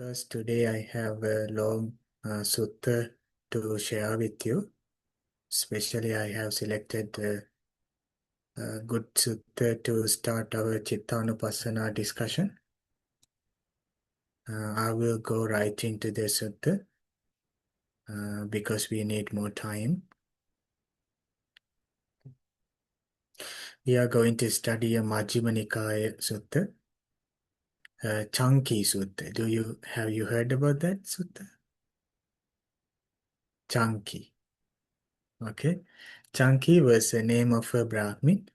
Because today I have a long sutta to share with you. Especially, I have selected a good sutta to start our Chittanupassana discussion. I will go right into the sutta because we need more time. We are going to study a Majjhima Nikaya sutta, Chanki sutta. Have you heard about that sutta? Chanki. Okay. Chanki was the name of a Brahmin.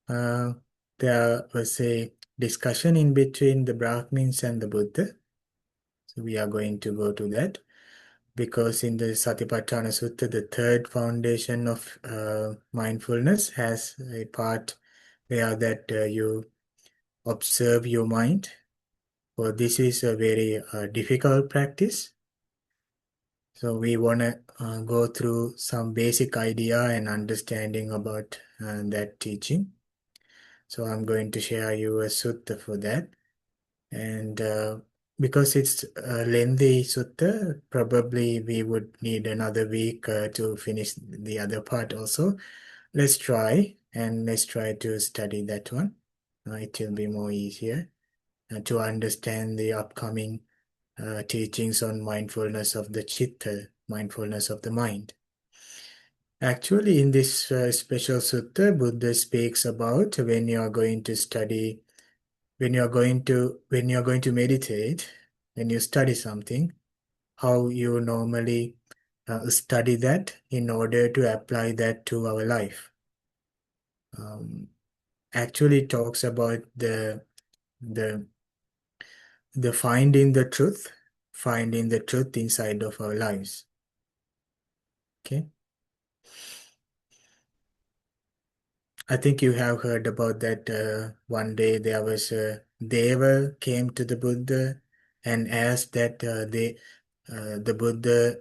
There was a discussion in between the Brahmins and the Buddha. So we are going to go to that because in the Satipatthana Sutta, the third foundation of mindfulness has a part where that you observe your mind. Well, this is a very difficult practice. So we want to go through some basic idea and understanding about that teaching. So I'm going to share you a sutta for that. And because it's a lengthy sutta, probably we would need another week to finish the other part also. Let's try to study that one. It will be more easier to understand the upcoming teachings on mindfulness of the chitta, mindfulness of the mind. Actually, in this special sutta, Buddha speaks about when you are going to study, when you are going to meditate, when you study something, how you normally study that in order to apply that to our life. Actually, it talks about the finding the truth inside of our lives. Okay. I think you have heard about that. One day there was a Deva came to the Buddha and asked that the Buddha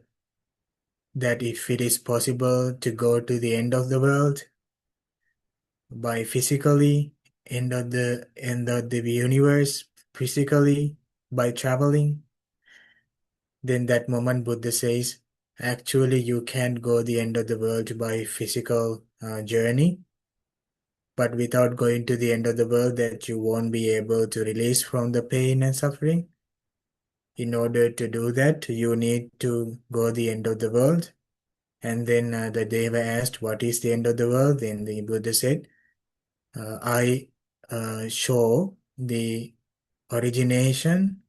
that if it is possible to go to the end of the world by physically end of the universe physically by traveling, then that moment Buddha says, actually you can't go the end of the world by physical journey. But without going to the end of the world, that you won't be able to release from the pain and suffering. In order to do that, you need to go the end of the world. And then the Deva asked, what is the end of the world? Then the Buddha said, I show the origination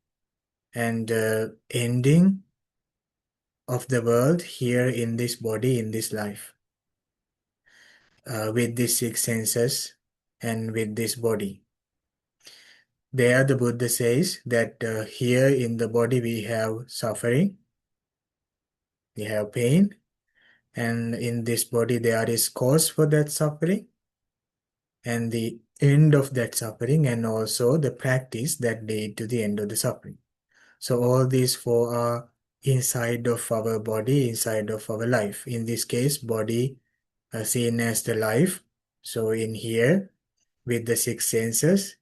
and ending of the world here in this body, in this life, with these six senses and with this body. There the Buddha says that here in the body we have suffering, we have pain, and in this body there is cause for that suffering and the end of that suffering and also the practice that lead to the end of the suffering. So all these four are inside of our body, inside of our life. In this case, body seen as the life. So in here, with the six senses,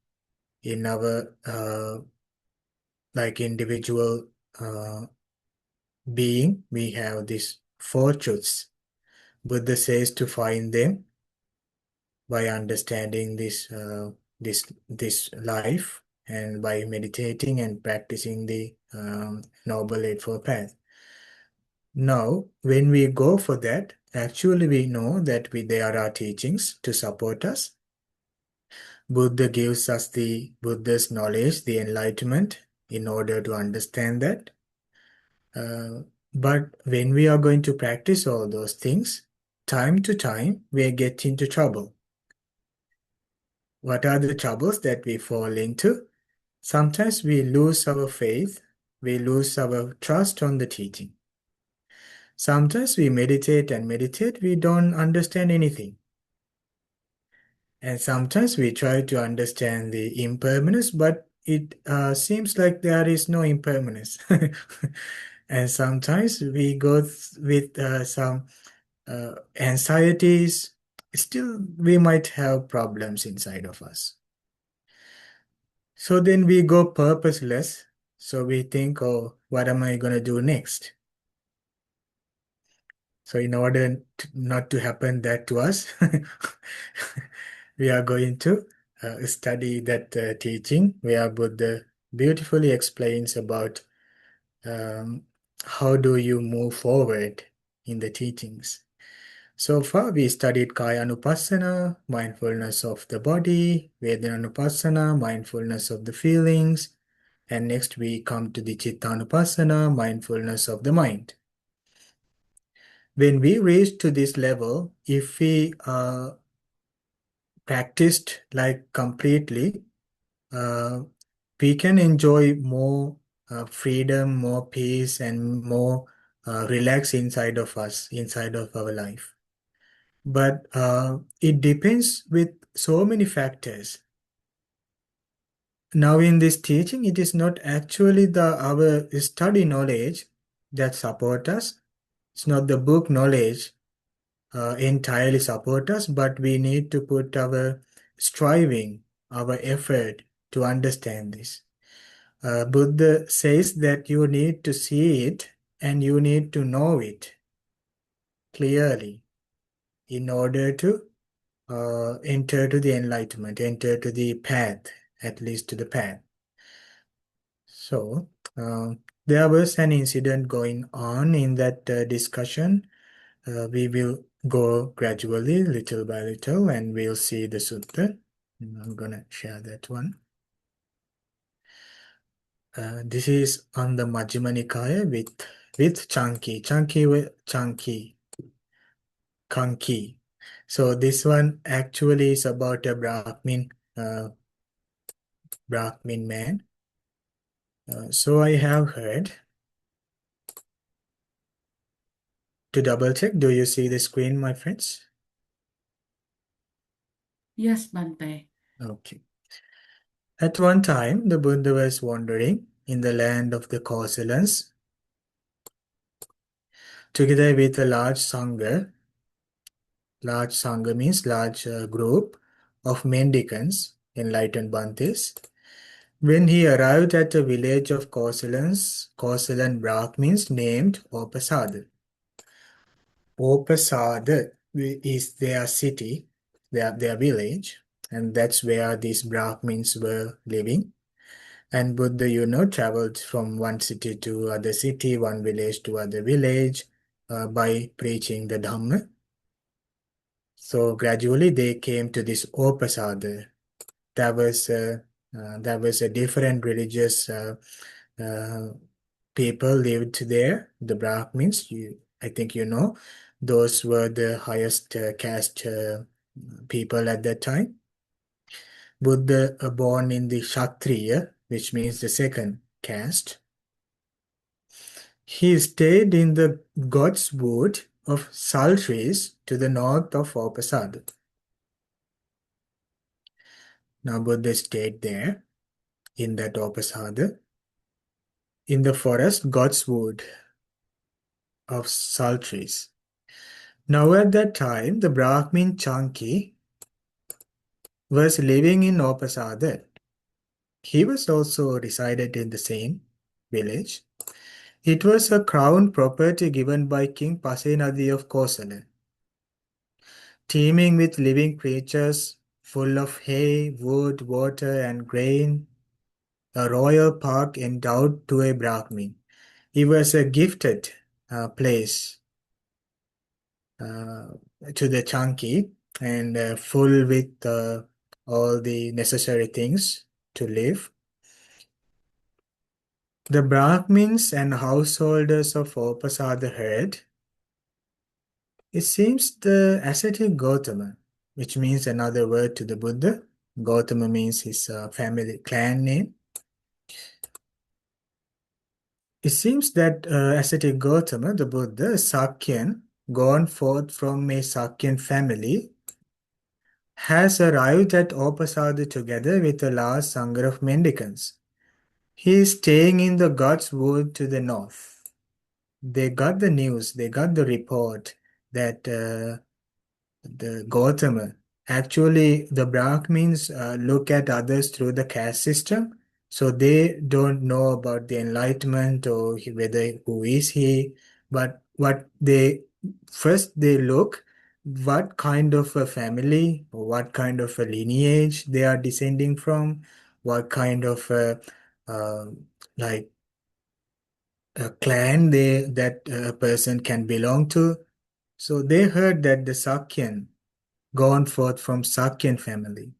in our like individual being, we have these four truths. Buddha says to find them by understanding this life and by meditating and practicing the Noble Eightfold Path. Now, when we go for that, actually we know that there are teachings to support us. Buddha gives us the Buddha's knowledge, the enlightenment, in order to understand that. But when we are going to practice all those things, time to time, we get into trouble. What are the troubles that we fall into? Sometimes we lose our faith, we lose our trust on the teaching. Sometimes we meditate and meditate, we don't understand anything. And sometimes we try to understand the impermanence, but it seems like there is no impermanence. And sometimes we go with some anxieties. Still, we might have problems inside of us. So then we go purposeless. So we think, oh, what am I going to do next? So in order not to happen that to us, we are going to study that teaching where Buddha beautifully explains about um, how do you move forward in the teachings. So far, we studied Kaya Anupassana, mindfulness of the body, Vedana Anupassana, mindfulness of the feelings, and next we come to the Chitta Anupassana, mindfulness of the mind. When we reach to this level, if we practiced like completely, uh, we can enjoy more freedom, more peace, and more relax inside of us, inside of our life. But it depends with so many factors. Now, in this teaching, it is not actually our study knowledge that support us. It's not the book knowledge entirely support us, but we need to put our striving, our effort to understand this. Buddha says that you need to see it and you need to know it clearly in order to enter to the enlightenment, enter to the path, at least to the path. So, there was an incident going on in that discussion. We will go gradually, little by little, and we'll see the sutta. I'm gonna share that one. This is on the Majjhima Nikaya with Chanki, Kanki. So this one actually is about a Brahmin man. So I have heard. To double check, do you see the screen, my friends? Yes, Bante. Okay. At one time, the Buddha was wandering in the land of the Kosalans together with a large Sangha. Large Sangha means large group of mendicants, enlightened Bhantes. When he arrived at a village of Kosalans, Kosalan Brahmins named Opasada. Opasada is their city, their village, and that's where these Brahmins were living. And Buddha, traveled from one city to other city, one village to other village, by preaching the Dhamma. So gradually they came to this Opasada. That was a different religious uh, people lived there. The Brahmins, I think those were the highest caste people at that time. Buddha born in the Kshatriya, which means the second caste. He stayed in the God's wood of Saltrees to the north of Opasada. Now Buddha stayed there in that Opasada in the forest God's wood of Saltrees. Now at that time the Brahmin Chanki was living in Opasada. He was also resided in the same village. It was a crown property given by King Pasenadi of Kosala, teeming with living creatures, full of hay, wood, water, and grain, a royal park endowed to a Brahmin. It was a gifted place uh, to the Chanki and full with all the necessary things to live. The Brahmins and householders of Opasada heard, it seems the ascetic Gautama, which means another word to the Buddha. Gautama means his family clan name. It seems that ascetic Gautama, the Buddha, Sakyan, gone forth from a Sakyan family, has arrived at Opasada together with a large sangha of mendicants. He is staying in the God's wood to the north. They got the news, they got the report that the Gautama Actually, the Brahmins look at others through the caste system, so they don't know about the enlightenment or whether who is he. But what they first they look what kind of a family or what kind of a lineage they are descending from, what kind of uh, like a clan that a person can belong to. So they heard that the Sakyan gone forth from Sakyan family,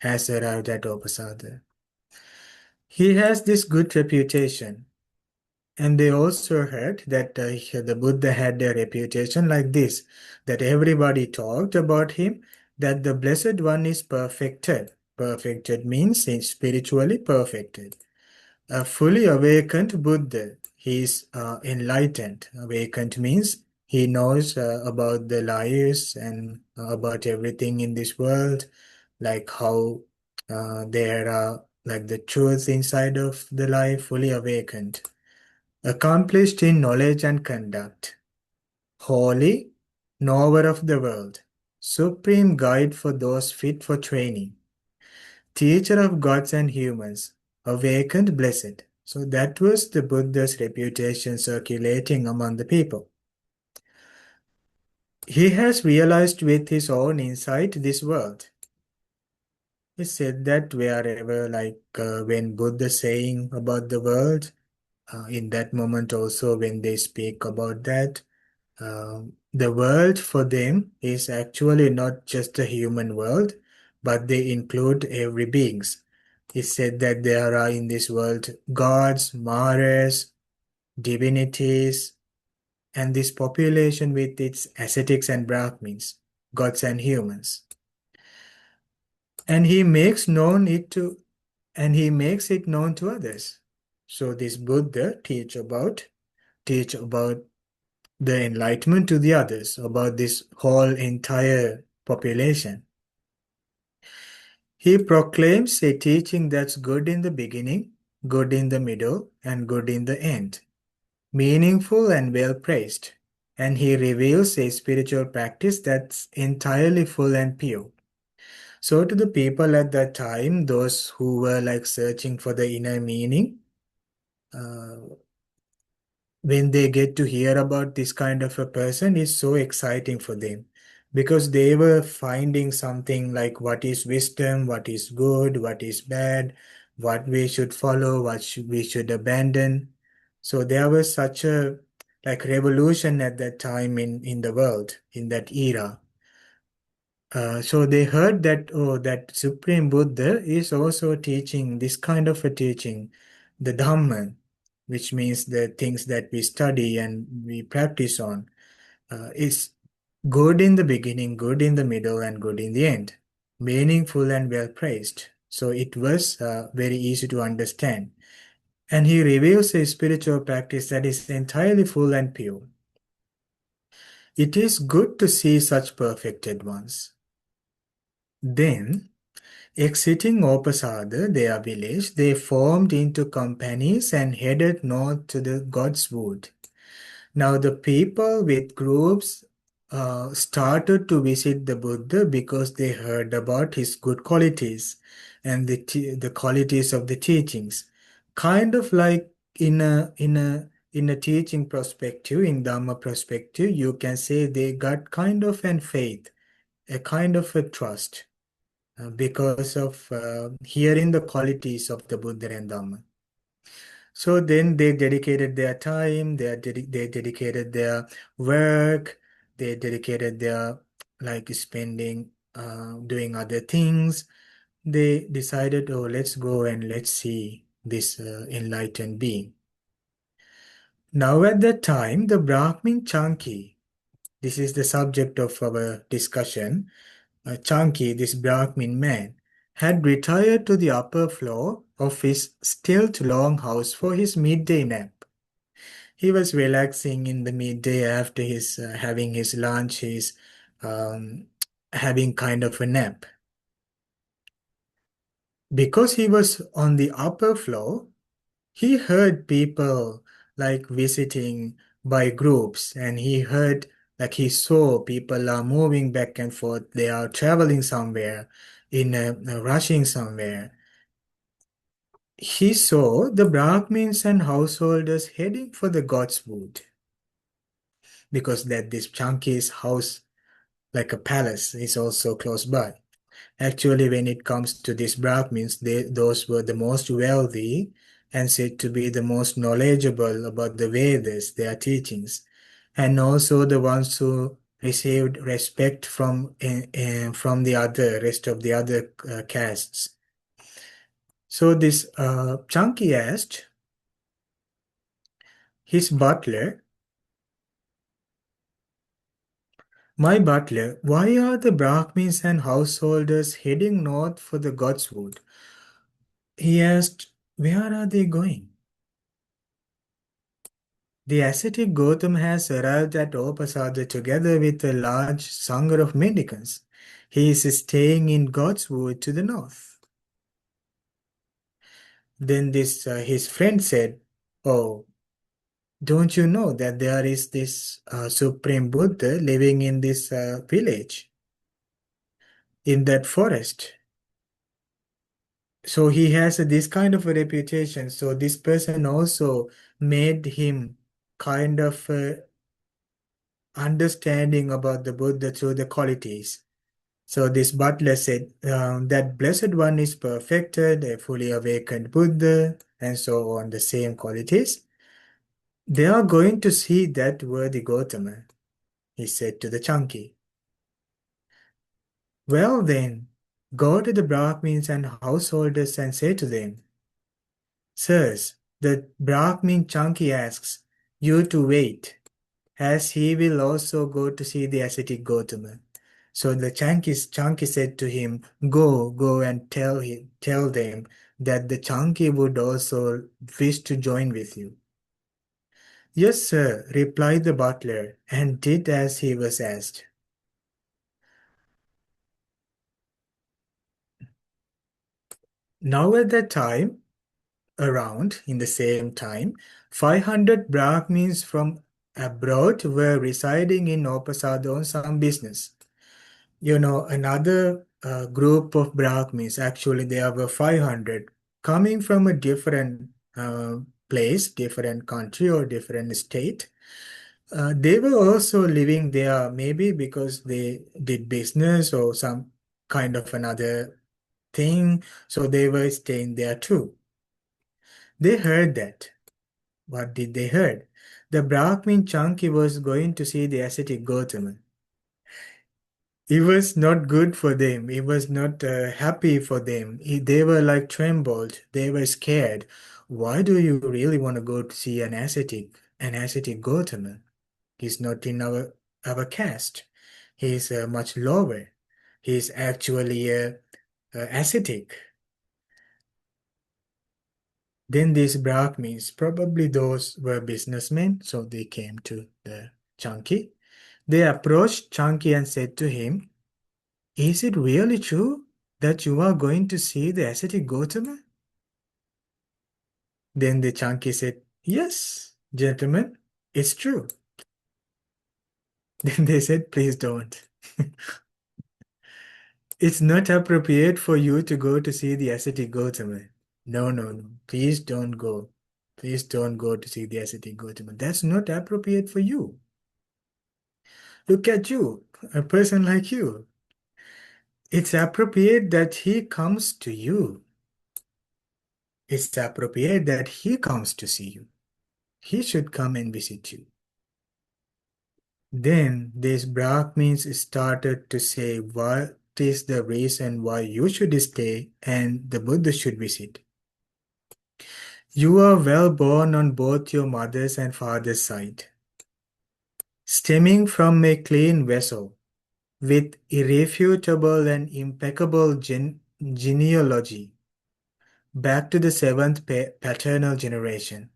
has arrived at Upasada. He has this good reputation, and they also heard that the Buddha had a reputation like this, that everybody talked about him, that the Blessed One is perfected. Perfected means he's spiritually perfected. A fully awakened Buddha. He is enlightened. Awakened means he knows about the lives and about everything in this world, like how there are like the truth inside of the life, fully awakened. Accomplished in knowledge and conduct. Holy, knower of the world. Supreme guide for those fit for training. Teacher of gods and humans, awakened blessed. So that was the Buddha's reputation circulating among the people. He has realized with his own insight this world. He said that wherever, like when Buddha saying about the world, in that moment also when they speak about that, the world for them is actually not just a human world, but they include every beings. He said that there are in this world gods, maras, divinities, and this population with its ascetics and brahmins, gods and humans. And he makes known it to and he makes it known to others. So this Buddha teach about the enlightenment to the others, about this whole entire population. He proclaims a teaching that's good in the beginning, good in the middle, and good in the end, meaningful and well praised. And he reveals a spiritual practice that's entirely full and pure. So, to the people at that time, those who were like searching for the inner meaning, uh, when they get to hear about this kind of a person is so exciting for them because they were finding something like what is wisdom, what is good, what is bad, what we should follow, we should abandon. So there was such a like revolution at that time in the world in that era. So they heard that, oh, that Supreme Buddha is also teaching this kind of a teaching, the Dhamma, which means the things that we study and we practice on, is good in the beginning, good in the middle, and good in the end, meaningful and well praised. So it was very easy to understand. And he reveals a spiritual practice that is entirely full and pure. It is good to see such perfected ones. Then, exiting Opasada, their village, they formed into companies and headed north to the God's Wood. Now, the people with groups started to visit the Buddha because they heard about his good qualities and the qualities of the teachings. Kind of like in a teaching perspective, in Dhamma perspective, you can say they got kind of an faith, a kind of a trust because of hearing the qualities of the Buddha and Dhamma. So then they dedicated their time, they dedicated their work, they dedicated their like spending, doing other things. They decided, oh, let's go and let's see this enlightened being. Now at that time, the Brahmin Chanki, this is the subject of our discussion. Chanki, this Brahmin man, had retired to the upper floor of his stilt-long house for his midday nap. He was relaxing in the midday after his having his lunch. He's um, having kind of a nap. Because he was on the upper floor, he heard people like visiting by groups, and he heard Like he saw people are moving back and forth, they are traveling somewhere, rushing somewhere. He saw the Brahmins and householders heading for the god's wood because that this Chanki's house, like a palace, is also close by. Actually, when it comes to these Brahmins, those were the most wealthy and said to be the most knowledgeable about the Vedas, their teachings, and also the ones who received respect from the other rest of the other castes. So this Chanki asked his butler, "My butler, why are the Brahmins and householders heading north for the god's wood?" He asked, "Where are they going?" The ascetic Gautam has arrived at Opasada together with a large sangha of mendicants. He is staying in God's wood to the north. Then his friend said, "Oh, don't you know that there is this Supreme Buddha living in this village, in that forest? So he has this kind of a reputation. So this person also made him kind of understanding about the Buddha through the qualities." So this butler said that Blessed One is perfected, a fully awakened Buddha, and so on, the same qualities. "They are going to see that worthy Gautama," he said to the Chanki. "Well then, go to the Brahmins and householders and say to them, 'Sirs, the Brahmin Chanki asks you to wait, as he will also go to see the ascetic Gautama.'" So the Chanki said to him, "Go and tell them that the Chanki would also wish to join with you." "Yes, sir," replied the butler, and did as he was asked. Now at that time, around in the same time, 500 Brahmins from abroad were residing in Opasada on some business. Another group of Brahmins, actually there were 500, coming from a different place, different country or different state. They were also living there, maybe because they did business or some kind of another thing, so they were staying there too. They heard that. What did they heard? The Brahmin Chanki was going to see the ascetic Gautama. It was not good for them. It was not happy for them. They were like trembled. They were scared. Why do you really want to go to see an ascetic Gautama? He's not in our caste. He's much lower. He's actually ascetic. Then these Brahmins, probably those were businessmen, so they came to the Chanki. They approached Chanki and said to him, "Is it really true that you are going to see the ascetic Gautama?" Then the Chanki said, "Yes, gentlemen, it's true." Then they said, "Please don't. It's not appropriate for you to go to see the ascetic Gautama. No, no, no. Please don't go. Please don't go to see the ascetic Gautama. That's not appropriate for you. Look at you, a person like you. It's appropriate that he comes to you. It's appropriate that he comes to see you. He should come and visit you." Then these Brahmins started to say what is the reason why you should stay and the Buddha should visit. "You are well born on both your mother's and father's side, stemming from a clean vessel, with irrefutable and impeccable genealogy, back to the seventh paternal generation."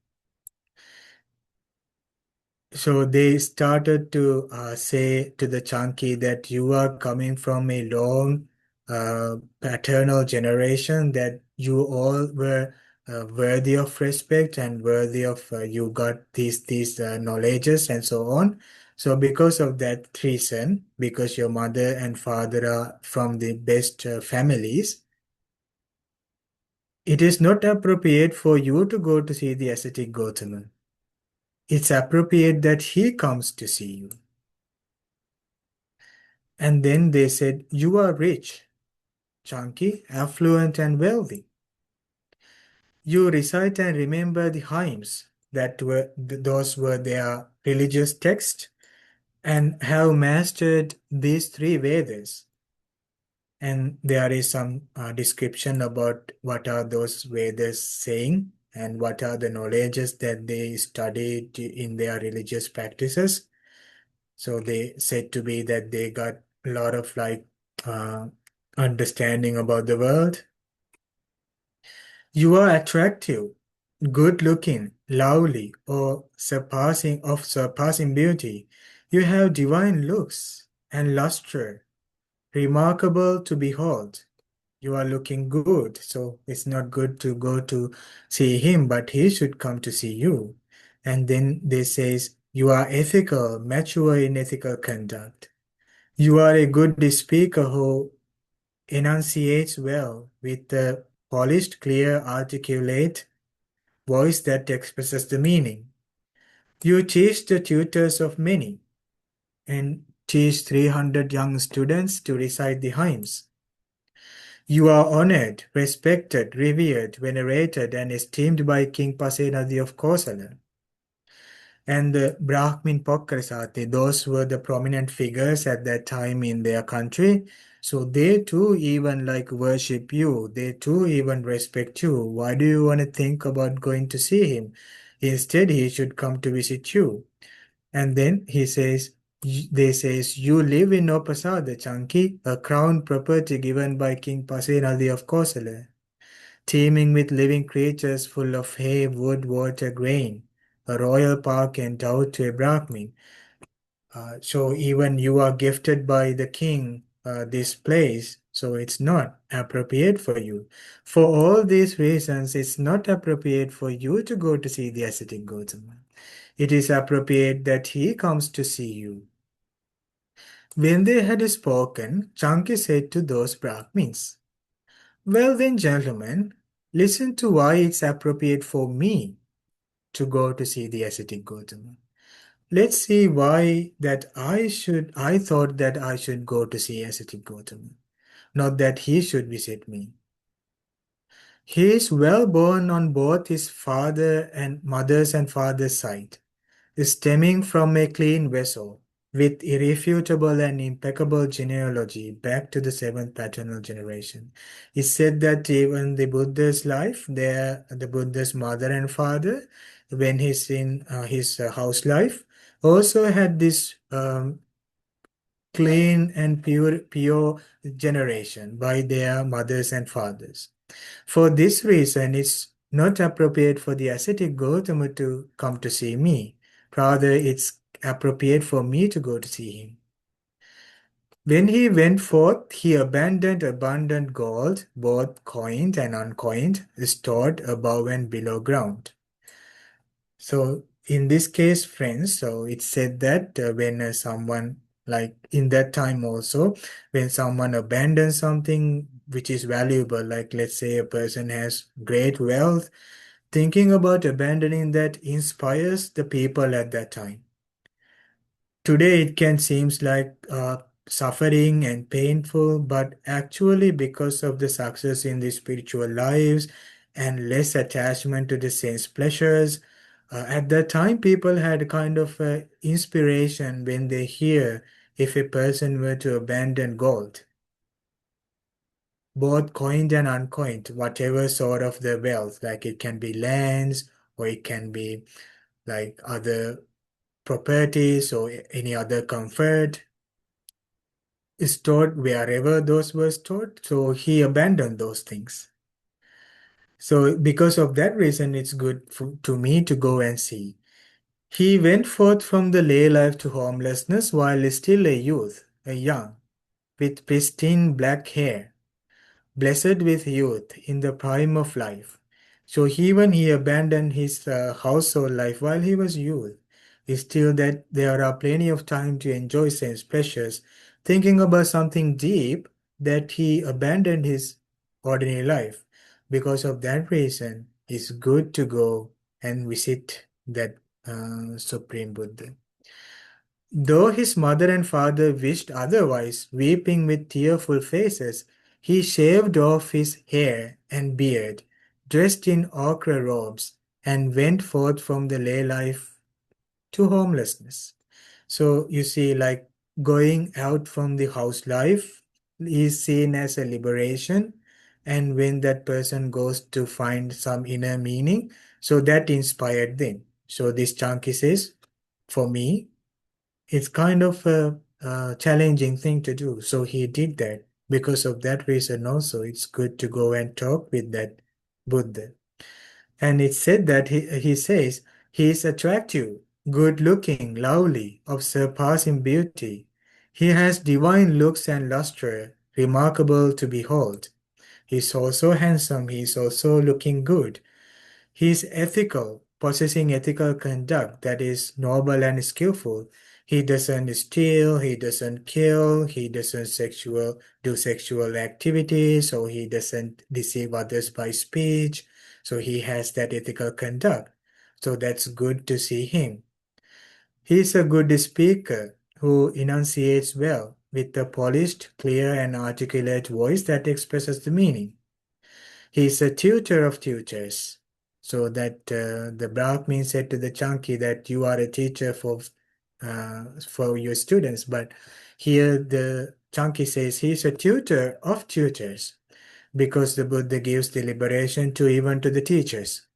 So they started to say to the Chanki that you are coming from a long paternal generation, that you all were worthy of respect and worthy of you got these knowledges and so on. So because of that reason, because your mother and father are from the best families, it is not appropriate for you to go to see the ascetic Gautama. It's appropriate that he comes to see you. And then they said, you are rich, chunky, affluent, and wealthy. You recite and remember the hymns that those were their religious texts and have mastered these three Vedas. And there is some description about what are those Vedas saying and what are the knowledges that they studied in their religious practices. So they said to be that they got a lot of uh, understanding about the world. You are attractive, good looking, lovely, or surpassing beauty. You have divine looks and luster, remarkable to behold. You are looking good, so it's not good to go to see him, but he should come to see you. And then they says, you are ethical, mature in ethical conduct. You are a good speaker who enunciates well with a polished, clear, articulate voice that expresses the meaning. You teach the tutors of many and teach 300 young students to recite the hymns. You are honored, respected, revered, venerated, and esteemed by King Pasenadi of Kosala. And the Brahmin Pokrasati, those were the prominent figures at that time in their country. So they too even worship you. They too even respect you. Why do you want to think about going to see him? Instead, he should come to visit you. And then they says, you live in Opasada, Chanki, a crown property given by King Pasenadi of Kosala, teeming with living creatures full of hay, wood, water, grain, a royal park endowed to a Brahmin. So even you are gifted by the king this place, so it's not appropriate for you. For all these reasons, it's not appropriate for you to go to see the ascetic Gautama. It is appropriate that he comes to see you. When they had spoken, Chanki said to those Brahmins, well then, gentlemen, listen to why it's appropriate for me to go to see the ascetic Gautama. Let's see why that I thought that I should go to see ascetic Gautama, not that he should visit me. He is well born on both his father and mother's and father's side, stemming from a clean vessel, with irrefutable and impeccable genealogy back to the seventh paternal generation. It said that even the Buddha's life, the Buddha's mother and father, when he's in his house life, also had this clean and pure generation by their mothers and fathers. For this reason, it's not appropriate for the ascetic Gautama to come to see me. Rather, it's appropriate for me to go to see him. When he went forth, he abandoned abundant gold, both coined and uncoined, stored above and below ground. So, in this case, friends, so it said that when someone, like in that time also, when someone abandons something which is valuable, like let's say a person has great wealth, thinking about abandoning that inspires the people at that time. Today it can seem like suffering and painful, but actually because of the success in the spiritual lives and less attachment to the sense pleasures, at that time people had kind of inspiration when they hear if a person were to abandon gold, both coined and uncoined, whatever sort of the wealth, like it can be lands or it can be like other properties or any other comfort stored wherever those were stored. So he abandoned those things. So because of that reason, it's good to me to go and see. He went forth from the lay life to homelessness while still a youth, a young, with pristine black hair, blessed with youth in the prime of life. So even he abandoned his household life while he was youth. is still that there are plenty of time to enjoy sense pleasures, thinking about something deep that he abandoned his ordinary life. Because of that reason, it's good to go and visit that Supreme Buddha. Though his mother and father wished otherwise, weeping with tearful faces, he shaved off his hair and beard, dressed in ochre robes, and went forth from the lay life to homelessness. So you see, like going out from the house life is seen as a liberation. And when that person goes to find some inner meaning, so that inspired them. So this Chanki says, for me, it's kind of a challenging thing to do. So he did that. Because of that reason also, it's good to go and talk with that Buddha. And it's said that he says he is attractive, good looking, lovely, of surpassing beauty. He has divine looks and luster, remarkable to behold. He's also handsome, he's also looking good. He is ethical, possessing ethical conduct that is noble and skillful. He doesn't steal, he doesn't kill, he doesn't do sexual activities, or he doesn't deceive others by speech. So he has that ethical conduct. So that's good to see him. He is a good speaker who enunciates well with a polished, clear, and articulate voice that expresses the meaning. He is a tutor of tutors. So that the Brahmin said to the Chanki that you are a teacher for your students, but here the Chanki says he is a tutor of tutors because the Buddha gives the liberation to even to the teachers.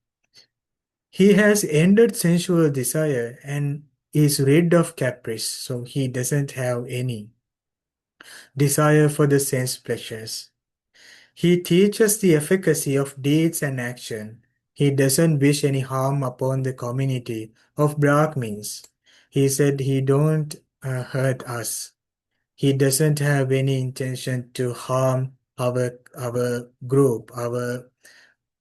He has ended sensual desire and is rid of caprice, so he doesn't have any desire for the sense pleasures. He teaches the efficacy of deeds and action. He doesn't wish any harm upon the community of Brahmins. He said he don't hurt us. He doesn't have any intention to harm our group, our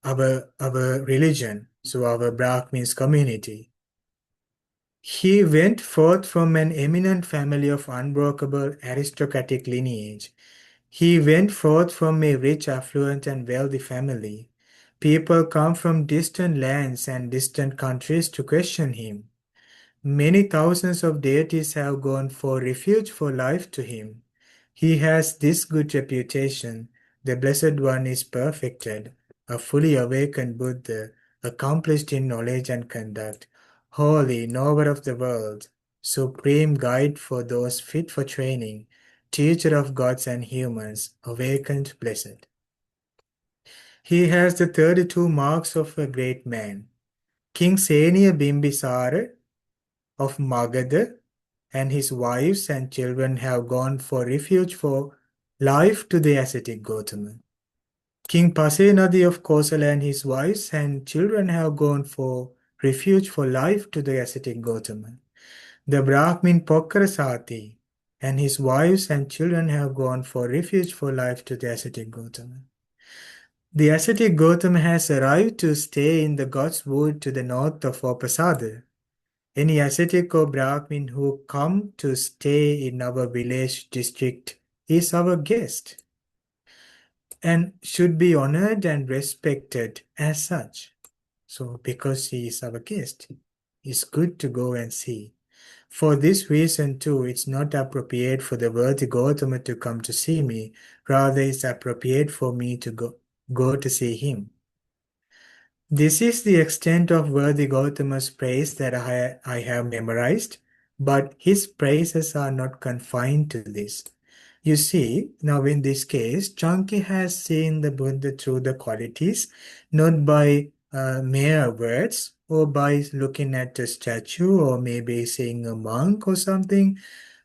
religion, so our Brahmins community. He went forth from an eminent family of unbreakable aristocratic lineage. He went forth from a rich, affluent, and wealthy family. People come from distant lands and distant countries to question him. Many thousands of deities have gone for refuge for life to him. He has this good reputation. The Blessed One is perfected, a fully awakened Buddha, accomplished in knowledge and conduct, holy, knower of the world, supreme guide for those fit for training, teacher of gods and humans, awakened, blessed. He has the 32 marks of a great man. King Seniya Bimbisara of Magadha and his wives and children have gone for refuge for life to the ascetic Gautama. King Pasenadi of Kosala and his wives and children have gone for refuge for life to the ascetic Gautama. The Brahmin Pokrasati and his wives and children have gone for refuge for life to the ascetic Gautama. The ascetic Gautama has arrived to stay in the God's wood to the north of Opasada. Any ascetic or Brahmin who come to stay in our village district is our guest and should be honored and respected as such. So because he is our guest, it's good to go and see. For this reason too, it's not appropriate for the worthy Gautama to come to see me. Rather, it's appropriate for me to go to see him. This is the extent of worthy Gautama's praise that I have memorized, but his praises are not confined to this. You see, now in this case, Chanki has seen the Buddha through the qualities, not by mere words or by looking at a statue or maybe seeing a monk or something,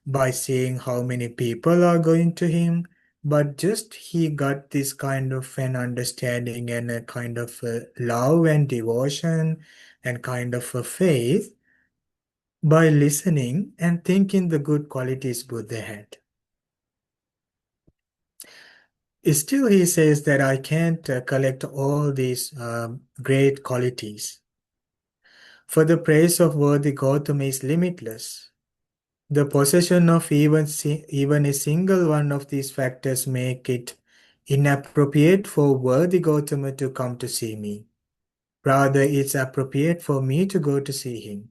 by seeing how many people are going to him, but just he got this kind of an understanding and a kind of a love and devotion and kind of a faith by listening and thinking the good qualities Buddha had. Still, he says that I can't collect all these great qualities. For the praise of worthy Gautama is limitless. The possession of even a single one of these factors make it inappropriate for worthy Gautama to come to see me. Rather, it's appropriate for me to go to see him.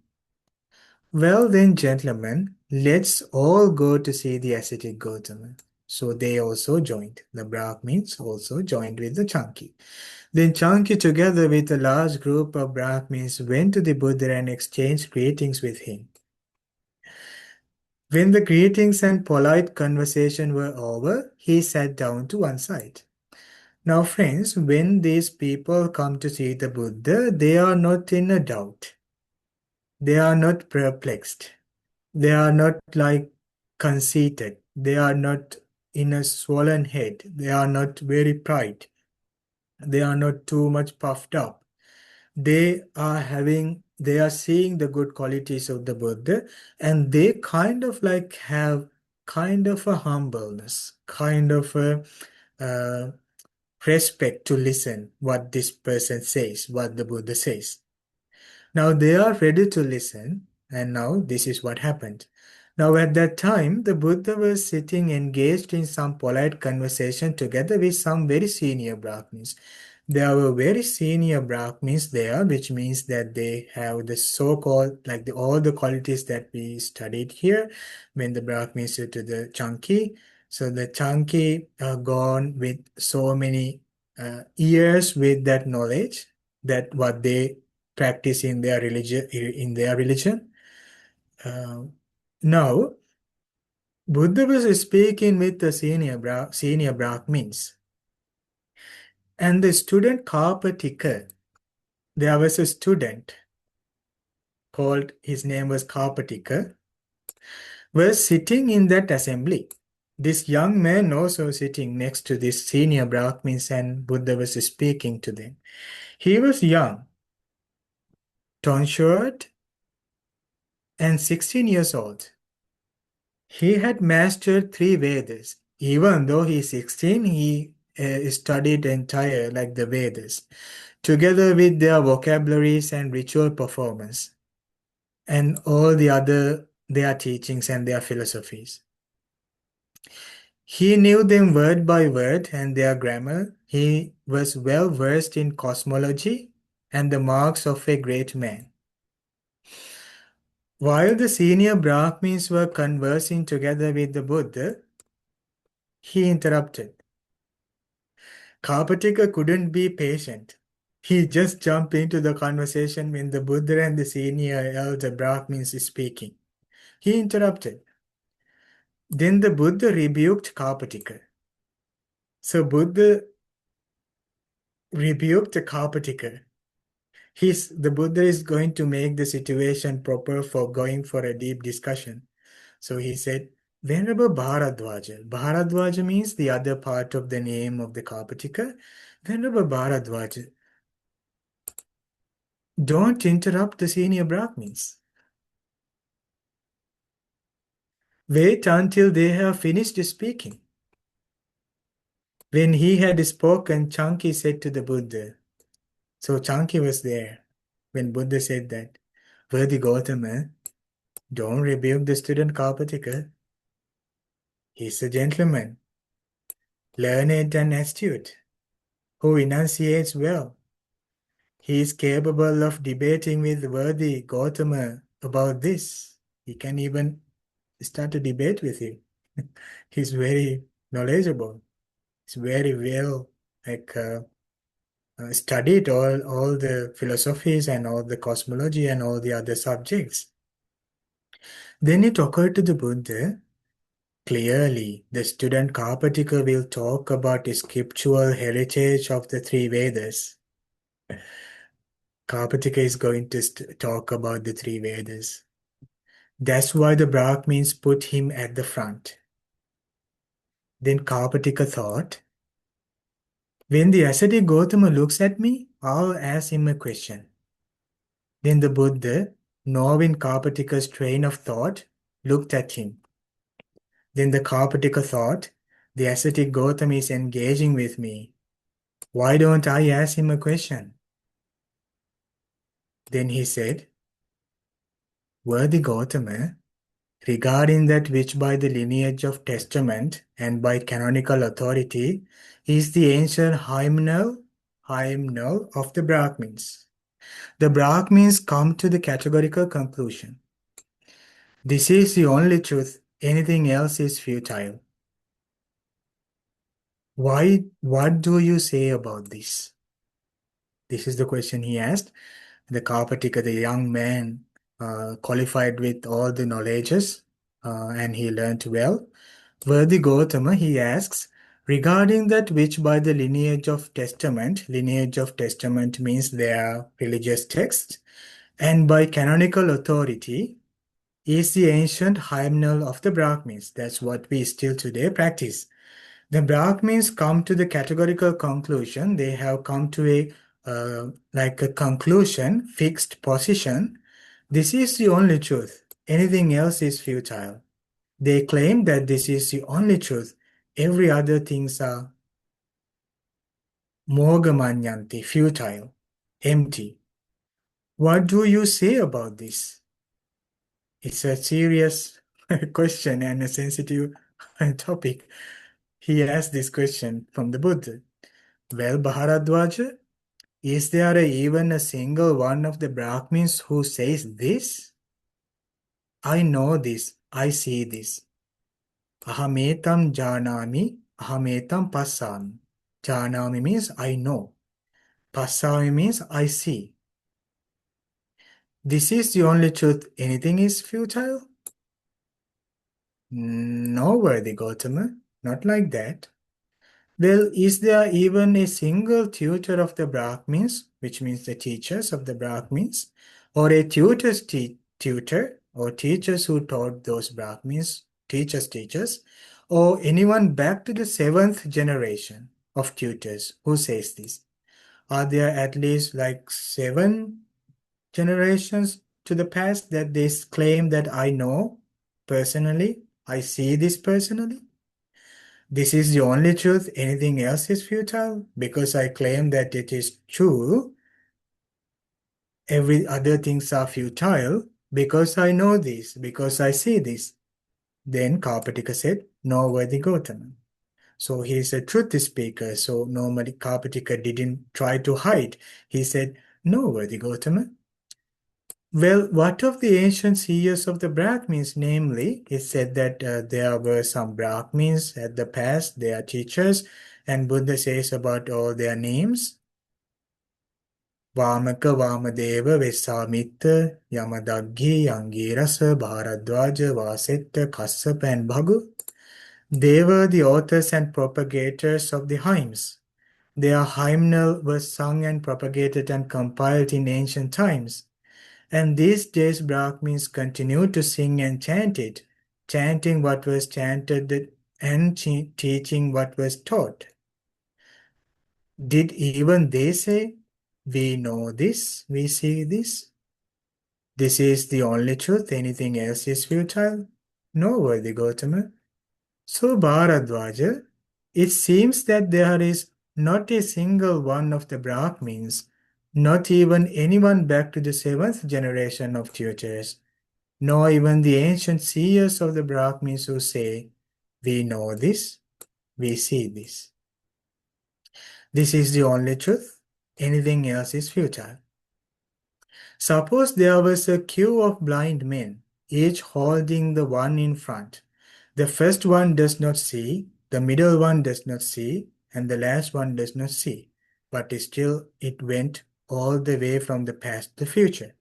Well then, gentlemen, let's all go to see the ascetic Gautama. So they also joined. The Brahmins also joined with the Chanki. Then Chanki, together with a large group of Brahmins, went to the Buddha and exchanged greetings with him. When the greetings and polite conversation were over, he sat down to one side. Now, friends, when these people come to see the Buddha, they are not in a doubt. They are not perplexed. They are not like conceited. They are not in a swollen head. They are not very pride. They are not too much puffed up. They are seeing the good qualities of the Buddha, and they kind of like have kind of a humbleness, kind of a uh, respect to listen what this person says, what the Buddha says. Now they are ready to listen, and now this is what happened. Now at that time, the Buddha was sitting engaged in some polite conversation together with some very senior Brahmins. There were very senior Brahmins there, which means that they have the so-called, like all the qualities that we studied here when the Brahmins said to the Chanki. So the Chanki are gone with so many years with that knowledge that what they practice in their religion. Uh, Now, Buddha was speaking with the senior Brahmins, and the student Karpatika. There was a student called, his name was Karpatika, was sitting in that assembly. This young man also sitting next to this senior Brahmins, and Buddha was speaking to them. He was young, tonsured, and 16 years old. He had mastered three Vedas. Even though he's 16, he studied entire like the Vedas, together with their vocabularies and ritual performance, and all the other their teachings and their philosophies. He knew them word by word and their grammar. He was well versed in cosmology and the marks of a great man. While the senior Brahmins were conversing together with the Buddha, he interrupted. Karpatika couldn't be patient. He just jumped into the conversation when the Buddha and the senior elder Brahmins is speaking. He interrupted. Then the Buddha rebuked Karpatika. So Buddha rebuked Karpatika. The Buddha is going to make the situation proper for going for a deep discussion. So he said, Venerable Bharadwaja. Bharadwaja means the other part of the name of the Karpatika. Venerable Bharadwaja, don't interrupt the senior Brahmins. Wait until they have finished speaking. When he had spoken, Chanki said to the Buddha. So Chanki was there when Buddha said that, Worthy Gautama, don't rebuke the student Karpatika. He's a gentleman, learned and astute, who enunciates well. He is capable of debating with worthy Gautama about this. He can even start a debate with you. He's very knowledgeable. He's very well studied all the philosophies and all the cosmology and all the other subjects. Then it occurred to the Buddha, clearly the student Karpatika will talk about the scriptural heritage of the three Vedas. Karpatika is going to talk about the three Vedas. That's why the Brahmins put him at the front. Then Karpatika thought, when the ascetic Gautama looks at me, I'll ask him a question. Then the Buddha, knowing Karpatika's train of thought, looked at him. Then the Karpatika thought, the ascetic Gautama is engaging with me. Why don't I ask him a question? Then he said, Worthy Gautama, regarding that which by the lineage of testament and by canonical authority is the ancient hymnal of the Brahmins. The Brahmins come to the categorical conclusion. This is the only truth, anything else is futile. What do you say about this? This is the question he asked. The Karpatika, the young man, qualified with all the knowledges, and he learnt well. Worthy Gautama, he asks, regarding that which by the lineage of testament means their religious texts, and by canonical authority is the ancient hymnal of the Brahmins. That's what we still today practice. The Brahmins come to the categorical conclusion. They have come to like a conclusion, fixed position. This is the only truth. Anything else is futile. They claim that this is the only truth. Every other things are mogamanyanti, futile, empty. What do you say about this? It's a serious question and a sensitive topic. He asked this question from the Buddha. Well, Bharadwaja, is there even a single one of the Brahmins who says this? I know this, I see this. Ahametam janami, ahametam passami. Janami means I know. Passami means I see. This is the only truth. Anything is futile? No, worthy Gautama, not like that. Well, is there even a single tutor of the Brahmins, which means the teachers of the Brahmins, or a tutor, or teachers who taught those Brahmins, teachers, or anyone back to the seventh generation of tutors who says this? Are there at least like 7 generations to the past that they claim that I know personally, I see this personally? This is the only truth, anything else is futile. Because I claim that it is true, every other things are futile because I know this, because I see this. Then Karpatika said, no, worthy Gautama. So he is a truth speaker. So normally Karpatika didn't try to hide. He said, no, worthy Gautama. Well, what of the ancient seers of the Brahmins? Namely, it said that there were some Brahmins at the past, they are teachers, and Buddha says about all their names. Vamaka, Vamadeva, Vesamita, Yamadaggi, Angirasa, Bharadwaja, Vasetta, Kassapa, and Bhagu. They were the authors and propagators of the hymns. Their hymnal was sung and propagated and compiled in ancient times. And these days Brahmins continue to sing and chant it, chanting what was chanted and teaching what was taught. Did even they say, we know this, we see this? This is the only truth, anything else is futile? No, worthy Gautama. So Bharadwaja, it seems that there is not a single one of the Brahmins, not even anyone back to the 7th generation of tutors, nor even the ancient seers of the Brahmins who say, we know this, we see this. This is the only truth, anything else is futile. Suppose there was a queue of blind men, each holding the one in front. The first one does not see, the middle one does not see, and the last one does not see, but still it went all the way from the past to the future.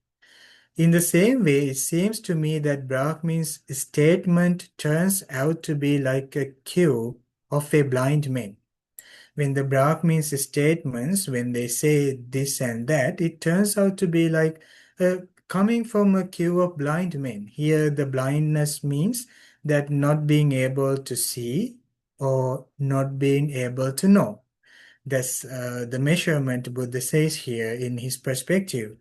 In the same way, it seems to me that Brahmin's statement turns out to be like a queue of a blind man. When the Brahmin's statements, when they say this and that, it turns out to be like coming from a queue of blind men. Here, the blindness means that not being able to see or not being able to know. That's the measurement Buddha says here in his perspective.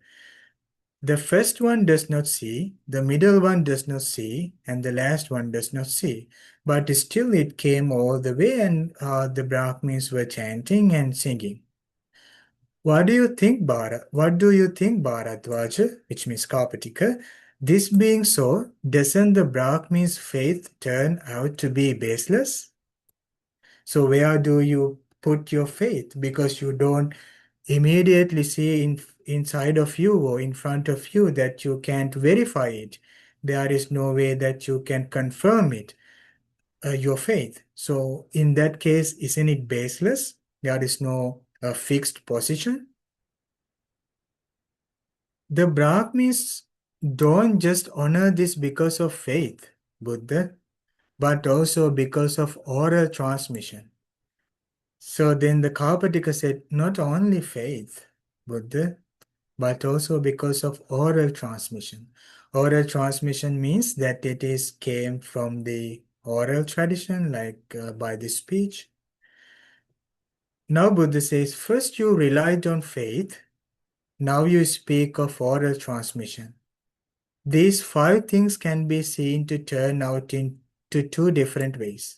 The first one does not see, the middle one does not see, and the last one does not see. But still it came all the way and the Brahmins were chanting and singing. What do you think, Bharadwaja, which means Karpatika? This being so, doesn't the Brahmin's faith turn out to be baseless? So where do you put your faith? Because you don't immediately see inside of you or in front of you that you can't verify it. There is no way that you can confirm it, your faith. So in that case, isn't it baseless? There is no fixed position. The Brahmins don't just honor this because of faith, Buddha, but also because of oral transmission. So then the Kapatika said, not only faith, Buddha, but also because of oral transmission. Oral transmission means that it is came from the oral tradition, like by the speech. Now Buddha says, first you relied on faith, now you speak of oral transmission. These five things can be seen to turn out into two different ways.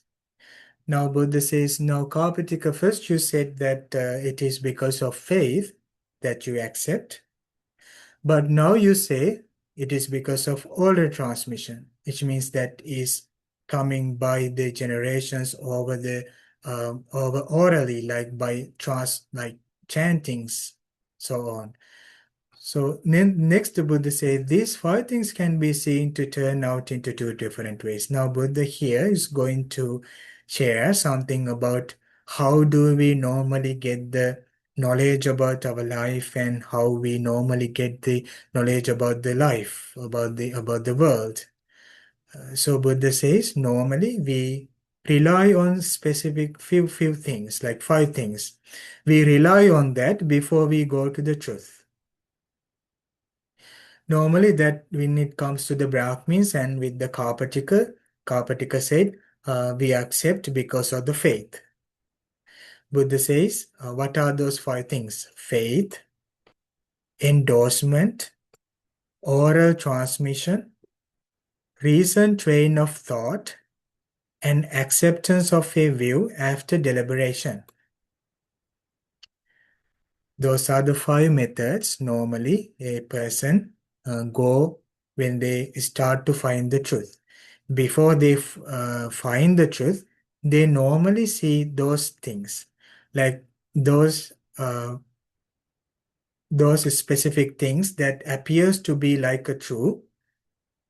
Now Buddha says, now Karpatika, first you said that it is because of faith that you accept, but now you say it is because of oral transmission, which means that is coming by the generations over the over orally, like by like chantings, so on. So next, the Buddha says these five things can be seen to turn out into two different ways. Now, Buddha here is going to share something about how do we normally get the knowledge about our life and how we normally get the knowledge about the life, about the world. So Buddha says normally we rely on specific few things, like five things. We rely on that before we go to the truth. Normally that when it comes to the Brahmins and with the Karpatika said, we accept because of the faith. Buddha says, what are those five things? Faith, endorsement, oral transmission, reasoned train of thought, and acceptance of a view after deliberation. Those are the five methods normally a person go when they start to find the truth. Before they find the truth, they normally see those things, like those uh, those specific things that appears to be like a true,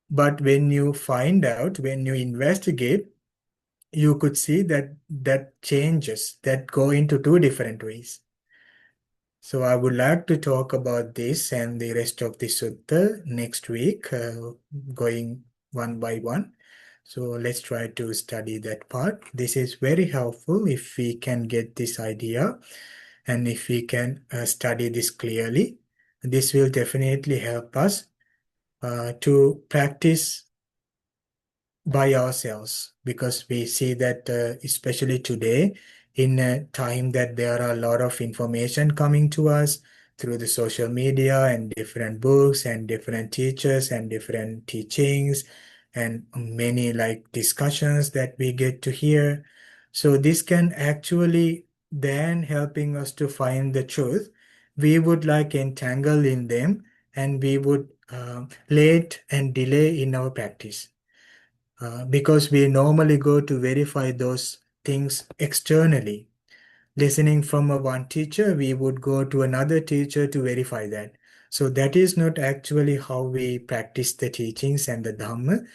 but when you find out, when you investigate, you could see that that changes, that go into two different ways. So I would like to talk about this and the rest of the sutta next week, going one by one. So let's try to study that part. This is very helpful if we can get this idea and if we can study this clearly. This will definitely help us to practice by ourselves because we see that especially today in a time that there are a lot of information coming to us through the social media and different books and different teachers and different teachings and many like discussions that we get to hear. So this can actually then helping us to find the truth. We would like entangle in them and we would late and delay in our practice because we normally go to verify those things externally. Listening from a one teacher, we would go to another teacher to verify that. So that is not actually how we practice the teachings and the Dhamma.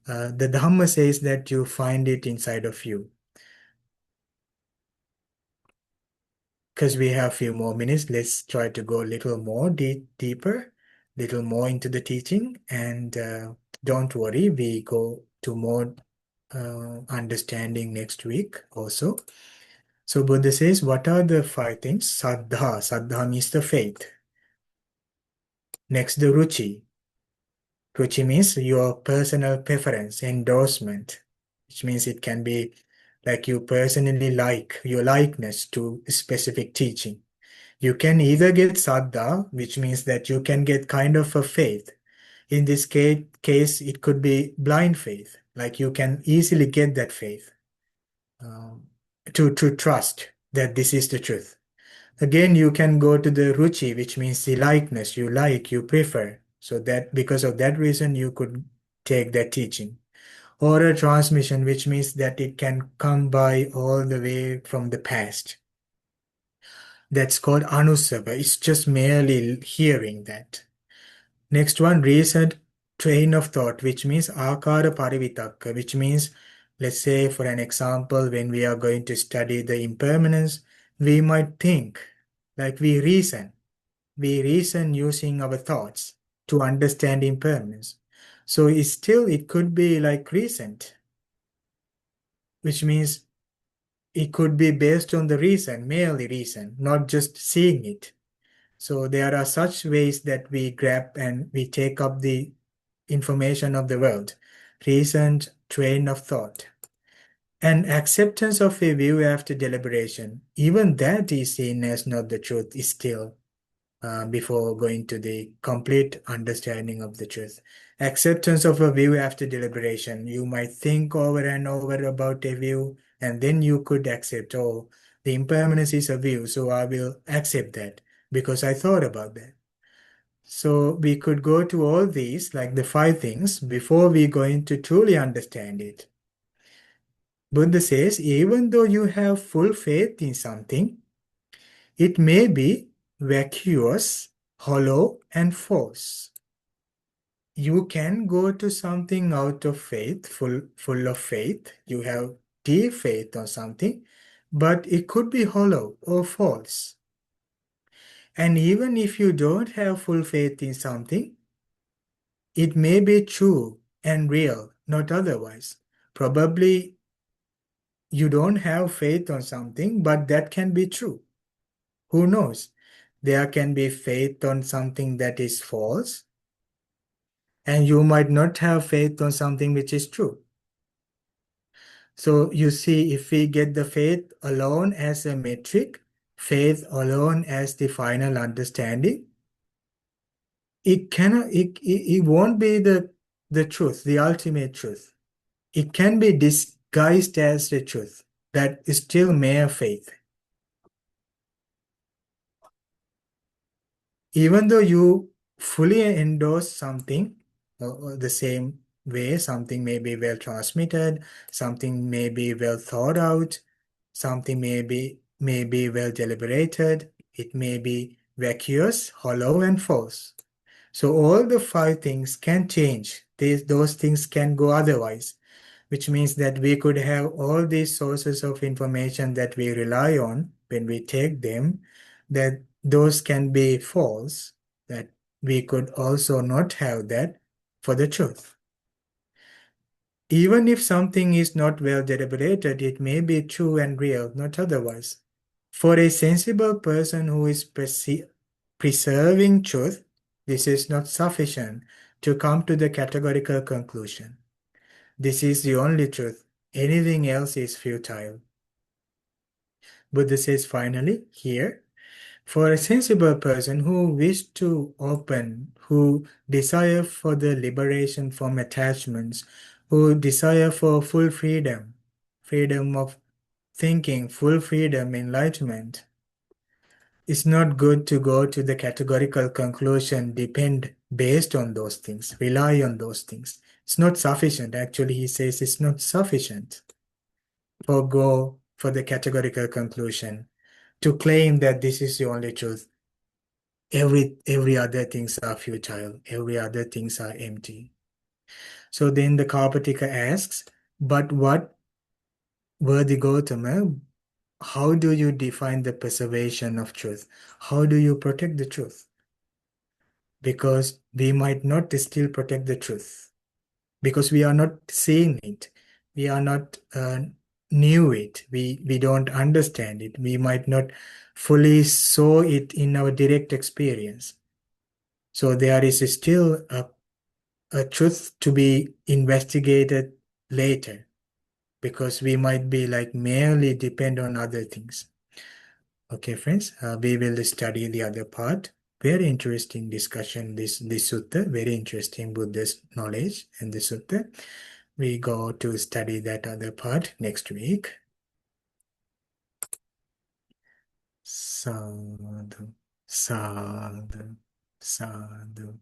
The Dhamma says that you find it inside of you. Because we have a few more minutes, let's try to go a little more deeper, little more into the teaching. And don't worry, we go to more understanding next week also. So Buddha says, what are the five things? Saddha. Saddha means the faith. Next, the ruchi. Ruchi means your personal preference, endorsement, which means it can be like you personally like, your likeness to specific teaching. You can either get saddha, which means that you can get kind of a faith. In this case, it could be blind faith, like you can easily get that faith. To trust that this is the truth. Again, you can go to the ruchi, which means the likeness, you like, you prefer. So that because of that reason, you could take that teaching. Oral transmission, which means that it can come by all the way from the past. That's called anusava. It's just merely hearing that. Next one, recent train of thought, which means akara parivitaka, which means, let's say, for an example, when we are going to study the impermanence, we might think, like we reason using our thoughts to understand impermanence. So it could be like recent, which means it could be based on the reason, merely reason, not just seeing it. So there are such ways that we grab and we take up the information of the world, reasoned train of thought. And acceptance of a view after deliberation, even that is seen as not the truth, is still before going to the complete understanding of the truth. Acceptance of a view after deliberation. You might think over and over about a view, and then you could accept, oh, the impermanence is a view, so I will accept that because I thought about that. So we could go to all these, like the five things, before we going to truly understand it. Buddha says, even though you have full faith in something, it may be vacuous, hollow, and false. You can go to something out of faith, full of faith. You have deep faith on something, but it could be hollow or false. And even if you don't have full faith in something, it may be true and real, not otherwise. Probably you don't have faith on something, but that can be true. Who knows? There can be faith on something that is false, and you might not have faith on something which is true. So you see, if we get the faith alone as a metric, faith alone as the final understanding, it won't be the truth, the ultimate truth. It can be disguised as the truth. That is still mere faith. Even though you fully endorse something the same way, something may be well transmitted, something may be well thought out, something may be well deliberated, it may be vacuous, hollow, and false. So all the five things can change. Those things can go otherwise, which means that we could have all these sources of information that we rely on when we take them, that those can be false, that we could also not have that for the truth. Even if something is not well deliberated, it may be true and real, not otherwise. For a sensible person who is preserving truth, this is not sufficient to come to the categorical conclusion. This is the only truth. Anything else is futile. Buddha says finally here, for a sensible person who wish to open, who desire for the liberation from attachments, who desire for full freedom, freedom of thinking, full freedom, enlightenment, it's not good to go to the categorical conclusion, depend based on those things, rely on those things. It's not sufficient. Actually, he says it's not sufficient. Forgo for the categorical conclusion to claim that this is the only truth. Every other things are futile. Every other things are empty. So then the Karpatika asks, but what, worthy Gautama, how do you define the preservation of truth? How do you protect the truth? Because we might not still protect the truth because we are not seeing it. We are not knew it. We don't understand it. We might not fully saw it in our direct experience. So there is still a truth to be investigated later because we might be like merely depend on other things. Okay, friends, we will study the other part. Very interesting discussion, this sutta, very interesting Buddhist knowledge in the sutta. We go to study that other part next week. Sadhu, sadhu, sadhu.